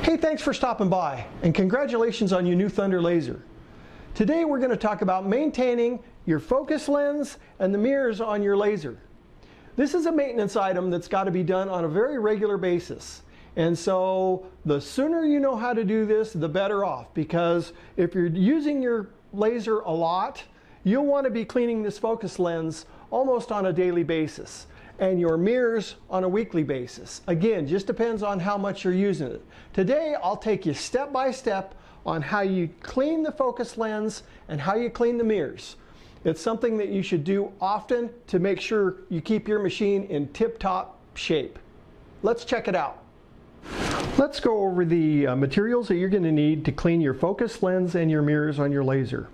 Hey, thanks for stopping by, and congratulations on your new Thunder laser. Today we're going to talk about maintaining your focus lens and the mirrors on your laser. This is a maintenance item that's got to be done on a very regular basis. And so the sooner you know how to do this, the better off, because if you're using your laser a lot, you'll want to be cleaning this focus lens almost on a daily basis, and your mirrors on a weekly basis. Again, just depends on how much you're using it. Today, I'll take you step by step on how you clean the focus lens and how you clean the mirrors. It's something that you should do often to make sure you keep your machine in tip-top shape. Let's check it out. Let's go over the materials that you're going to need to clean your focus lens and your mirrors on your laser.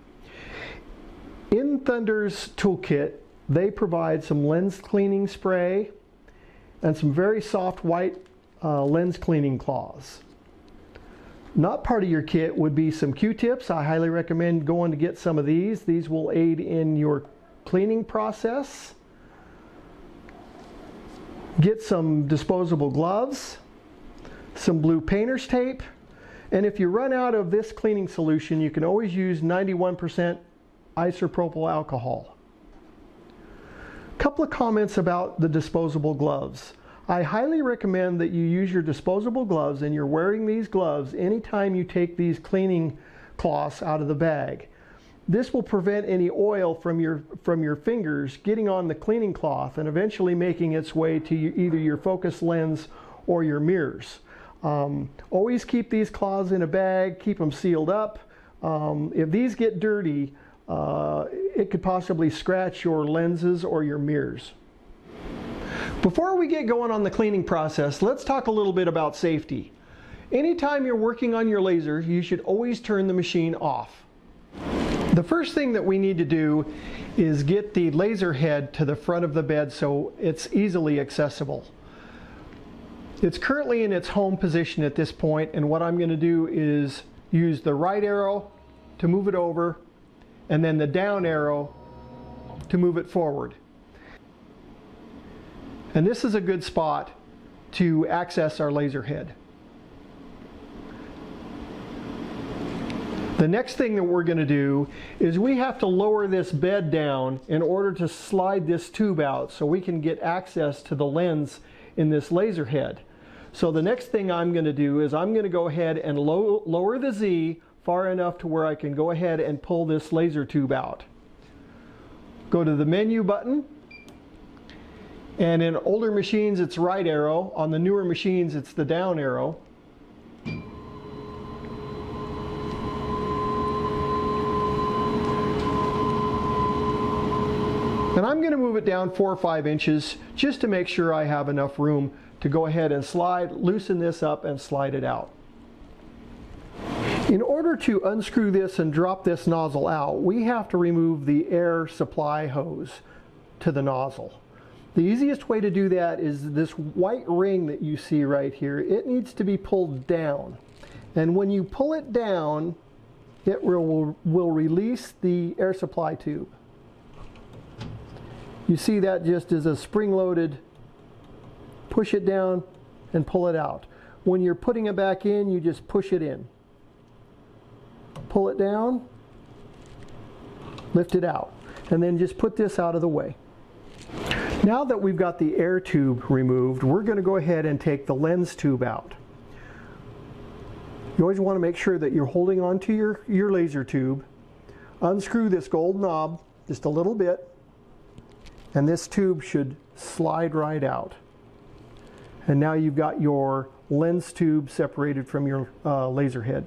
In Thunder's toolkit, they provide some lens cleaning spray and some very soft white lens cleaning cloths. Not part of your kit would be some Q-tips. I highly recommend going to get some of these. These will aid in your cleaning process. Get some disposable gloves, some blue painter's tape, and if you run out of this cleaning solution, you can always use 91% isopropyl alcohol. Couple of comments about the disposable gloves. I highly recommend that you use your disposable gloves, and you're wearing these gloves anytime you take these cleaning cloths out of the bag. This will prevent any oil from your fingers getting on the cleaning cloth and eventually making its way to either your focus lens or your mirrors. Always keep these cloths in a bag, keep them sealed up. If these get dirty, it could possibly scratch your lenses or your mirrors. Before we get going on the cleaning process, let's talk a little bit about safety. Anytime you're working on your laser, you should always turn the machine off. The first thing that we need to do is get the laser head to the front of the bed so it's easily accessible. It's currently in its home position at this point, and what I'm going to do is use the right arrow to move it over, and then the down arrow to move it forward. And this is a good spot to access our laser head. The next thing that we're going to do is we have to lower this bed down in order to slide this tube out so we can get access to the lens in this laser head. So the next thing I'm going to do is I'm going to go ahead and lower the Z far enough to where I can go ahead and pull this laser tube out. Go to the menu button, and in older machines it's right arrow. On the newer machines it's the down arrow. And I'm going to move it down 4 or 5 inches just to make sure I have enough room to go ahead and loosen this up and slide it out. In order to unscrew this and drop this nozzle out, we have to remove the air supply hose to the nozzle. The easiest way to do that is this white ring that you see right here. It needs to be pulled down. And when you pull it down, it will release the air supply tube. You see that just as a spring-loaded, push it down and pull it out. When you're putting it back in, you just push it in. Pull it down, lift it out, and then just put this out of the way. Now that we've got the air tube removed, we're going to go ahead and take the lens tube out. You always want to make sure that you're holding onto your laser tube. Unscrew this gold knob just a little bit, and this tube should slide right out. And now you've got your lens tube separated from your laser head.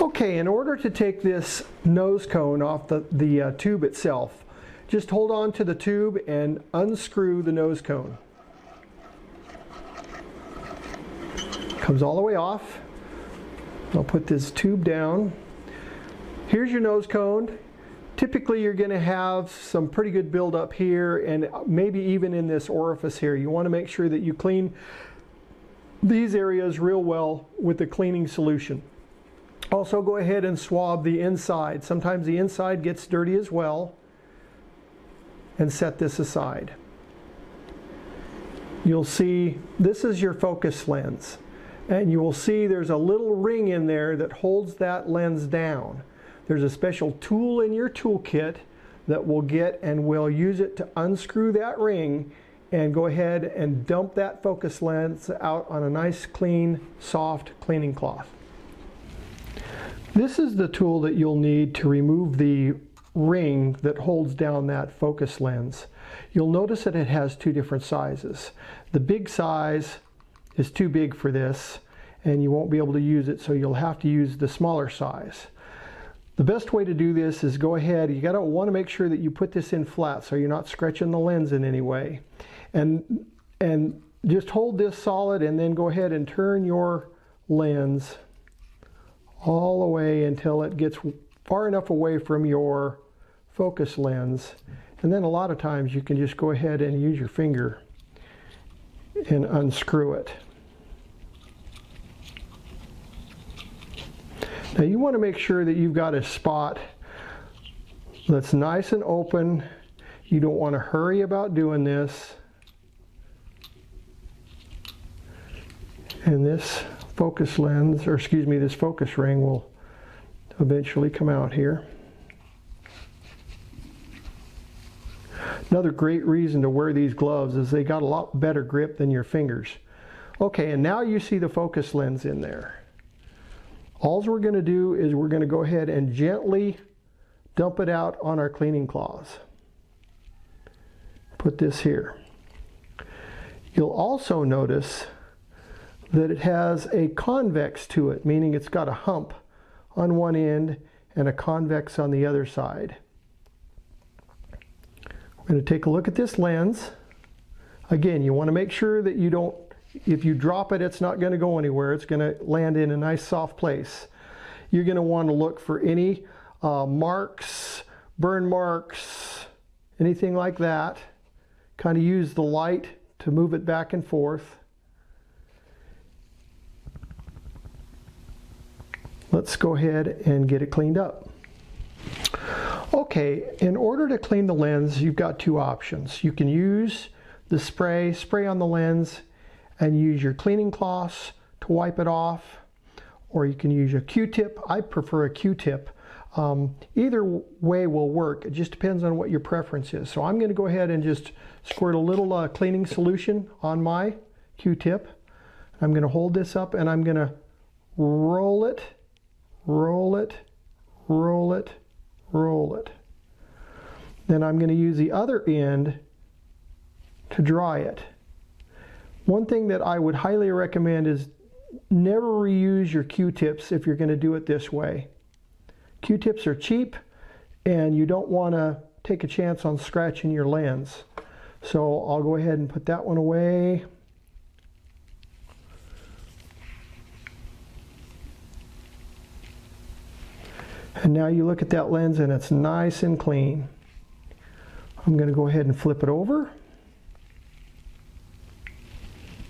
Okay, in order to take this nose cone off the tube itself, just hold on to the tube and unscrew the nose cone. Comes all the way off. I'll put this tube down. Here's your nose cone. Typically you're going to have some pretty good buildup here and maybe even in this orifice here. You want to make sure that you clean these areas real well with the cleaning solution. Also go ahead and swab the inside. Sometimes the inside gets dirty as well. And set this aside. You'll see this is your focus lens. and you will see there's a little ring in there that holds that lens down. There's a special tool in your toolkit that will get, and we'll use it to unscrew that ring and go ahead and dump that focus lens out on a nice, clean, soft cleaning cloth. This is the tool that you'll need to remove the ring that holds down that focus lens. You'll notice that it has two different sizes. The big size is too big for this, and you won't be able to use it, so you'll have to use the smaller size. The best way to do this is go ahead, you want to make sure that you put this in flat so you're not scratching the lens in any way. And just hold this solid, and then go ahead and turn your lens all the way until it gets far enough away from your focus lens. And then a lot of times you can just go ahead and use your finger and unscrew it. Now you want to make sure that you've got a spot that's nice and open. You don't want to hurry about doing this. And this focus lens, or excuse me, this focus ring will eventually come out here. Another great reason to wear these gloves is they got a lot better grip than your fingers. Okay, and now you see the focus lens in there. All we're going to do is we're going to go ahead and gently dump it out on our cleaning cloths. Put this here. You'll also notice that it has a convex to it, meaning it's got a hump on one end and a convex on the other side. We're going to take a look at this lens. Again, you want to make sure that you don't, if you drop it, it's not going to go anywhere. It's going to land in a nice soft place. You're going to want to look for any marks, burn marks, anything like that. Kind of use the light to move it back and forth. Let's go ahead and get it cleaned up. Okay, in order to clean the lens, you've got two options. You can use the spray on the lens and use your cleaning cloths to wipe it off, or you can use a Q-tip. I prefer a Q-tip. Either way will work. It just depends on what your preference is. So I'm going to go ahead and just squirt a little cleaning solution on my Q-tip. I'm going to hold this up and I'm going to roll it, roll it, roll it, roll it. Then I'm going to use the other end to dry it. One thing that I would highly recommend is never reuse your Q-tips if you're going to do it this way. Q-tips are cheap and you don't want to take a chance on scratching your lens. So I'll go ahead and put that one away. And now you look at that lens and it's nice and clean. I'm going to go ahead and flip it over.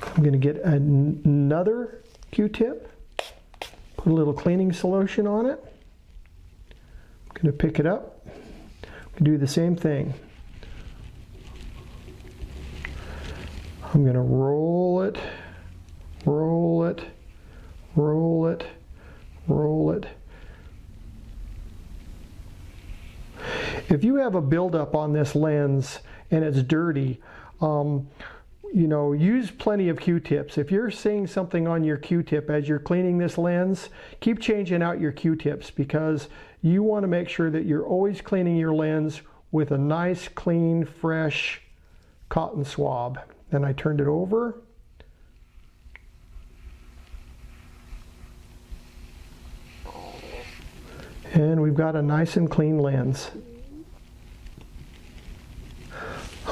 I'm going to get another Q-tip, put a little cleaning solution on it. I'm going to pick it up, do the same thing. I'm going to roll it, roll it, roll it, roll it. If you have a buildup on this lens and it's dirty, you know, use plenty of Q-tips. If you're seeing something on your Q-tip as you're cleaning this lens, keep changing out your Q-tips because you want to make sure that you're always cleaning your lens with a nice, clean, fresh cotton swab. Then I turned it over. And we've got a nice and clean lens.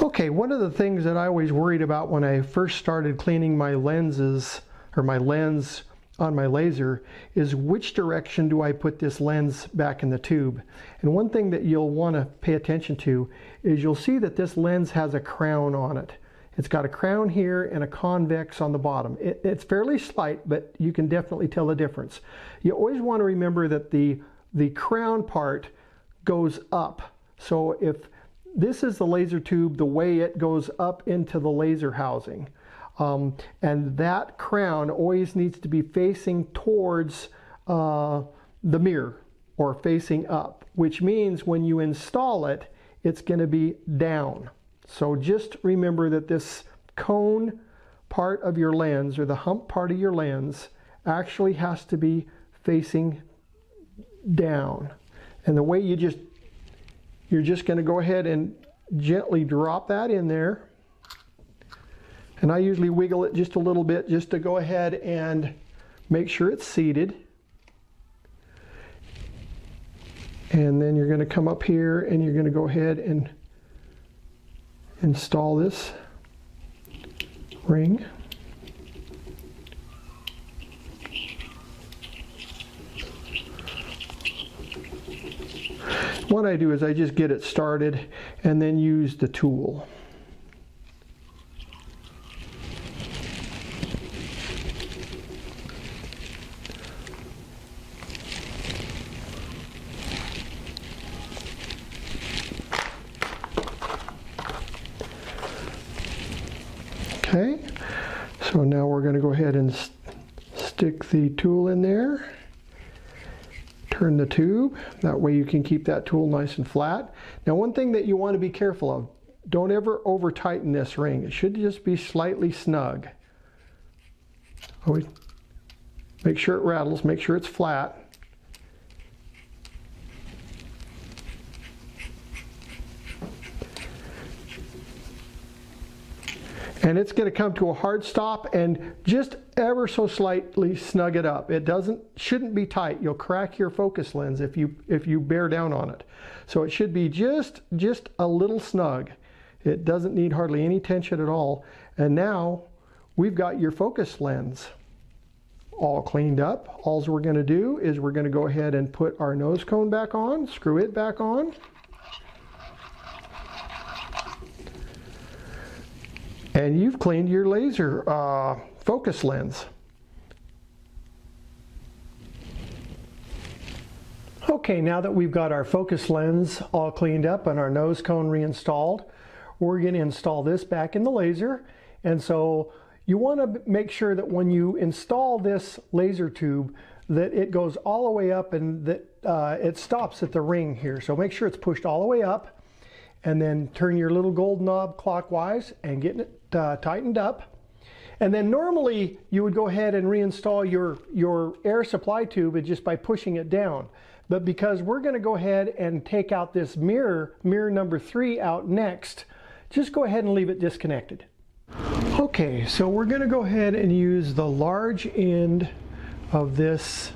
Okay, one of the things that I always worried about when I first started cleaning my lenses, or my lens on my laser, is which direction do I put this lens back in the tube? And one thing that you'll want to pay attention to is you'll see that this lens has a crown on it. It's got a crown here and a convex on the bottom. It's fairly slight, but you can definitely tell the difference. You always want to remember that the crown part goes up. So if this is the laser tube, the way it goes up into the laser housing. And that crown always needs to be facing towards the mirror or facing up, which means when you install it, it's going to be down. So just remember that this cone part of your lens, or the hump part of your lens, actually has to be facing down. And the way you're just going to go ahead and gently drop that in there. And I usually wiggle it just a little bit just to go ahead and make sure it's seated. And then you're going to come up here and you're going to go ahead and install this ring. What I do is I just get it started and then use the tool. Okay, so now we're going to go ahead and stick the tool in there. Turn the tube, that way you can keep that tool nice and flat. Now one thing that you want to be careful of, don't ever over tighten this ring. It should just be slightly snug. Always make sure it rattles, make sure it's flat. And it's going to come to a hard stop, and just ever so slightly snug it up. It shouldn't be tight. You'll crack your focus lens if you bear down on it. So it should be just a little snug. It doesn't need hardly any tension at all. And now we've got your focus lens all cleaned up. All we're going to do is we're going to go ahead and put our nose cone back on, screw it back on. And you've cleaned your laser focus lens. Okay, now that we've got our focus lens all cleaned up and our nose cone reinstalled, we're going to install this back in the laser. And so you want to make sure that when you install this laser tube that it goes all the way up and that it stops at the ring here. So make sure it's pushed all the way up, and then turn your little gold knob clockwise and get it tightened up. And then normally you would go ahead and reinstall your air supply tube just by pushing it down. But because we're going to go ahead and take out this mirror number 3 out next, just go ahead and leave it disconnected. Okay, so we're going to go ahead and use the large end of this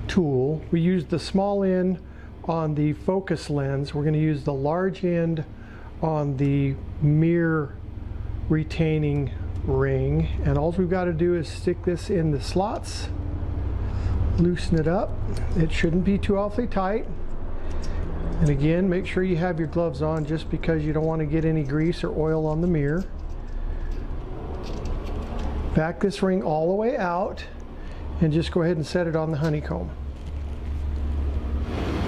tool. We used the small end on the focus lens. We're going to use the large end on the mirror retaining ring, and all we've got to do is stick this in the slots, loosen it up. It shouldn't be too awfully tight, and again, make sure you have your gloves on just because you don't want to get any grease or oil on the mirror. Back this ring all the way out and just go ahead and set it on the honeycomb.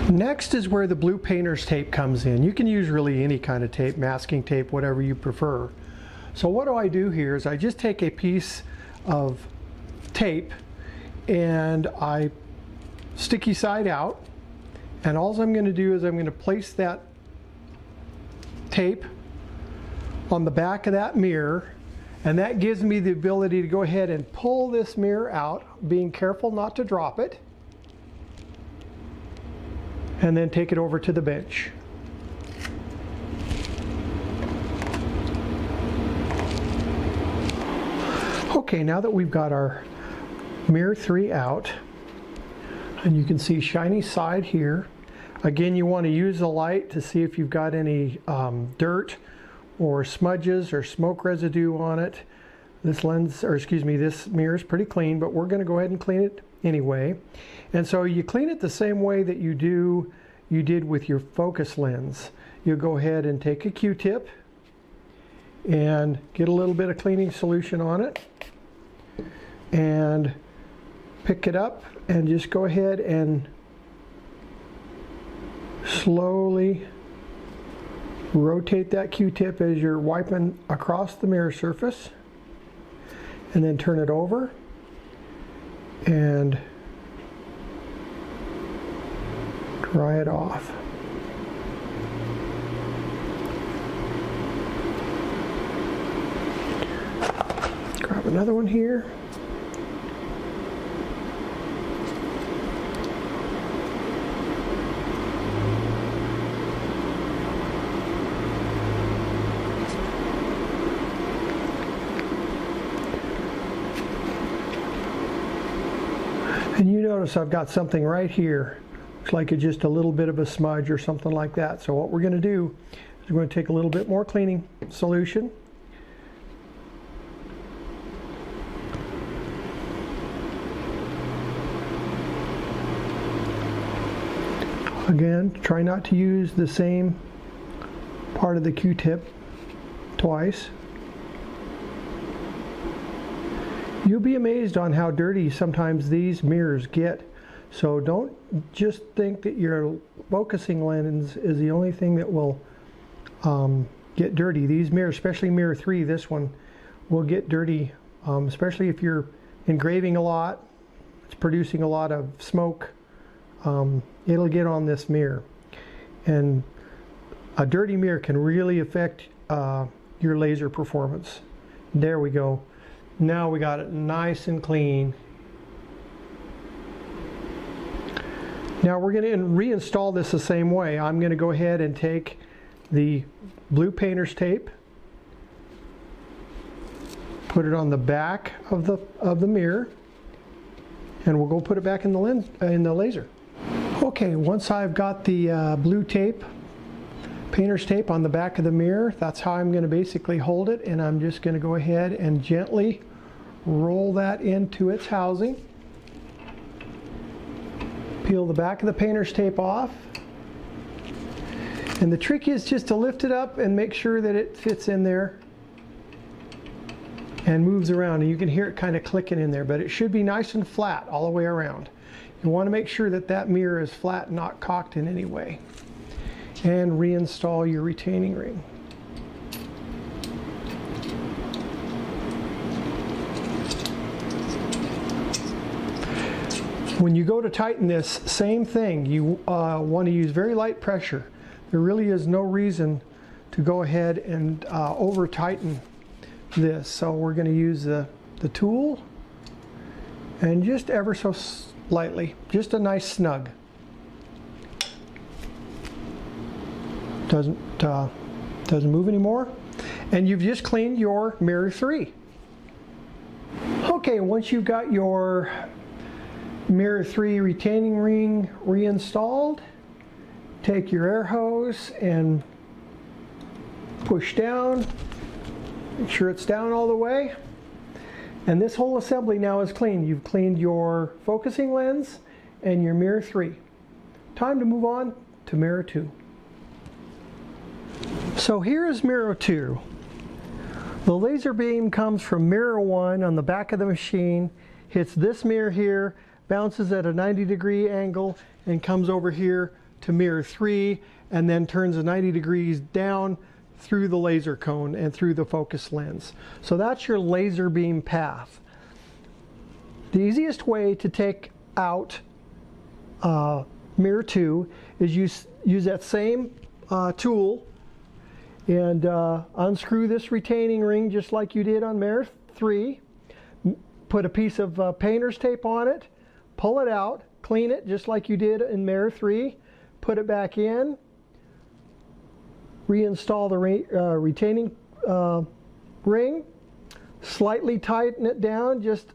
Next is where the blue painter's tape comes in. You can use really any kind of tape, masking tape, whatever you prefer. So what do I do here is I just take a piece of tape and I sticky side out, and all I'm going to do is I'm going to place that tape on the back of that mirror, and that gives me the ability to go ahead and pull this mirror out, being careful not to drop it, and then take it over to the bench. Okay, now that we've got our mirror 3 out, and you can see shiny side here. Again, you want to use the light to see if you've got any dirt or smudges or smoke residue on it. This this mirror is pretty clean, but we're going to go ahead and clean it anyway. And so you clean it the same way that you did with your focus lens. You go ahead and take a Q-tip and get a little bit of cleaning solution on it and pick it up and just go ahead and slowly rotate that Q-tip as you're wiping across the mirror surface. and then turn it over and dry it off. Grab another one here. And you notice I've got something right here. Looks like it's just a little bit of a smudge or something like that. So what we're going to do is we're going to take a little bit more cleaning solution. Again, try not to use the same part of the Q-tip twice. You'll be amazed on how dirty sometimes these mirrors get. So don't just think that your focusing lens is the only thing that will get dirty. These mirrors, especially mirror 3, this one, will get dirty, especially if you're engraving a lot, it's producing a lot of smoke. It'll get on this mirror. And a dirty mirror can really affect your laser performance. There we go. Now we got it nice and clean. Now we're going to reinstall this the same way. I'm going to go ahead and take the blue painter's tape, put it on the back of the mirror, and we'll go put it back in the laser. Okay, once I've got the blue tape, painter's tape on the back of the mirror, that's how I'm going to basically hold it, and I'm just going to go ahead and gently roll that into its housing. Peel the back of the painter's tape off. And the trick is just to lift it up and make sure that it fits in there and moves around. And you can hear it kind of clicking in there, but it should be nice and flat all the way around. You want to make sure that that mirror is flat, not cocked in any way. And reinstall your retaining ring. When you go to tighten this, same thing. You want to use very light pressure. There really is no reason to go ahead and over tighten this. So we're going to use the tool and just ever so lightly, just a nice snug. Doesn't move anymore. And you've just cleaned your mirror 3. Okay, once you've got your mirror 3 retaining ring reinstalled, take your air hose and push down. Make sure it's down all the way. And this whole assembly now is clean. You've cleaned your focusing lens and your mirror 3. Time to move on to mirror 2. So here is mirror 2. The laser beam comes from mirror 1 on the back of the machine, hits this mirror here, bounces at a 90-degree angle, and comes over here to mirror 3, and then turns 90 degrees down through the laser cone and through the focus lens. So that's your laser beam path. The easiest way to take out mirror 2 is use that same tool and unscrew this retaining ring just like you did on mirror 3. Put a piece of painter's tape on it, pull it out, clean it just like you did in mirror 3, put it back in, reinstall the retaining ring, slightly tighten it down, just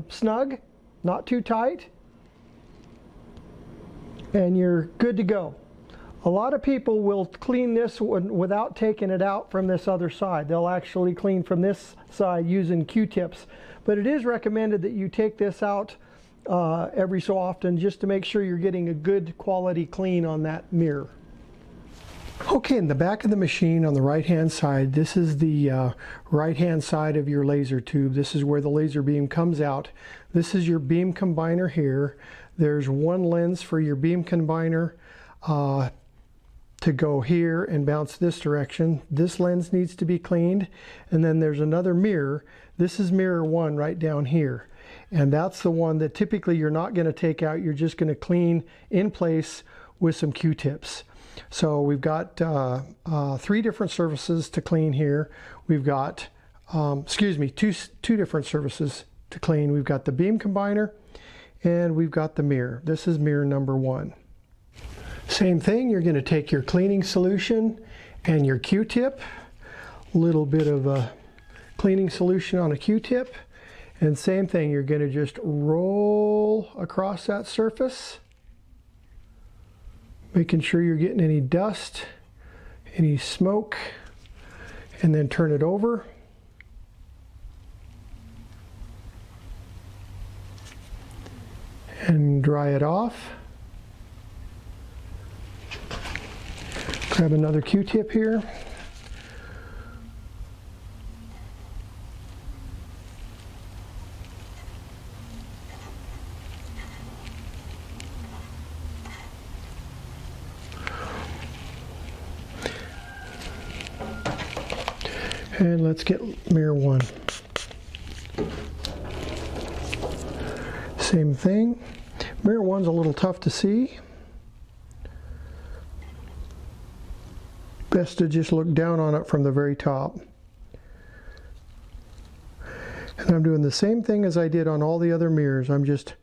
snug, not too tight, and you're good to go. A lot of people will clean this without taking it out from this other side. They'll actually clean from this side using Q-tips. But it is recommended that you take this out every so often just to make sure you're getting a good quality clean on that mirror. Okay, in the back of the machine on the right-hand side, this is the right-hand side of your laser tube. This is where the laser beam comes out. This is your beam combiner here. There's one lens for your beam combiner. to go here and bounce this direction. This lens needs to be cleaned. And then there's another mirror. This is mirror 1 right down here. And that's the one that typically you're not going to take out. You're just going to clean in place with some Q-tips. So we've got 3 different surfaces to clean here. We've got, two different surfaces to clean. We've got the beam combiner and we've got the mirror. This is mirror number 1. Same thing, you're going to take your cleaning solution and your Q-tip, a little bit of a cleaning solution on a Q-tip, and same thing, you're going to just roll across that surface, making sure you're getting any dust, any smoke, and then turn it over. And dry it off. Grab another Q-tip here. And let's get mirror 1. Same thing. Mirror 1's a little tough to see. Best to just look down on it from the very top. And I'm doing the same thing as I did on all the other mirrors. I'm just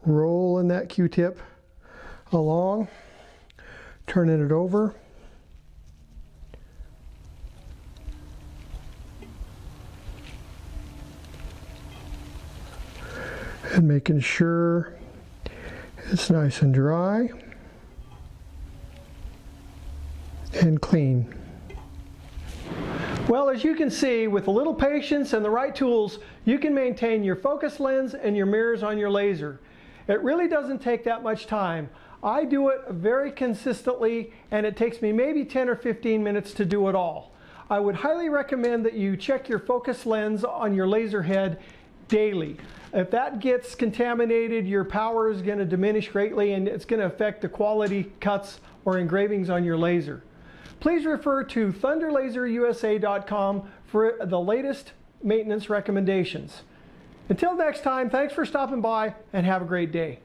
rolling that Q-tip along, turning it over. And making sure it's nice and dry and clean. Well, as you can see, with a little patience and the right tools, you can maintain your focus lens and your mirrors on your laser. It really doesn't take that much time. I do it very consistently, and it takes me maybe 10 or 15 minutes to do it all. I would highly recommend that you check your focus lens on your laser head daily. If that gets contaminated, your power is going to diminish greatly and it's going to affect the quality cuts or engravings on your laser. Please refer to thunderlaserusa.com for the latest maintenance recommendations. Until next time, thanks for stopping by and have a great day.